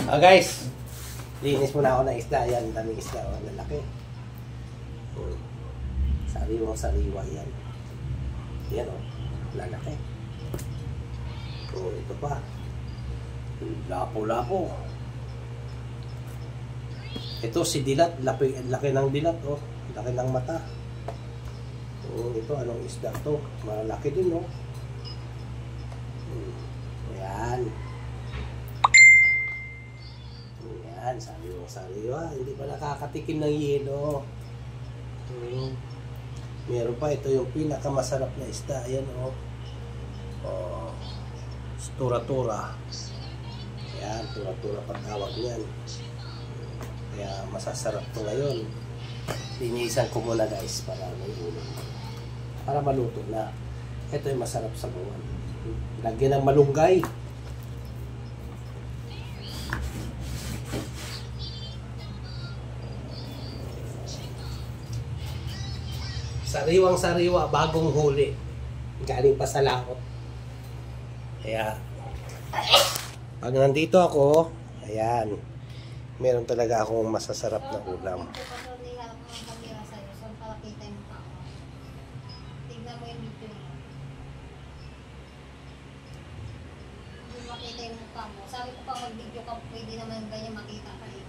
Oh guys, linis muna ako ng isda. Yan, daming isda. Oh, lalaki. Sariwa yan. Yan oh, lalaki. Oh, ito pa. Lapo-lapo. Ito si Dilat. Laki ng Dilat oh. Laki ng mata. Oh, ito anong isda to? Malaki din oh. Ayan. Ayan, sariwa. Hindi pa nakakatikim ng yelo. Meron pa, ito yung pinakamasarap na isda. Ayan oh. Oh, tura-tura. Ayan, tura-tura pagtawag niyan. Kaya masasarap to ngayon. Linisan ko muna guys para may ulo. Para maluto na. Ito yung masarap sa buwan. Lagyan ng malunggay. Sariwang-sariwa, bagong huli. Galing pa sa laot. Kaya, pag nandito ako, ayan, meron talaga akong masasarap na ulam. Tignan mo yung video mo. Hindi makita yung mukha mo. Sabi ko pa mag-video ka, pwede naman ganyan makita ka eh.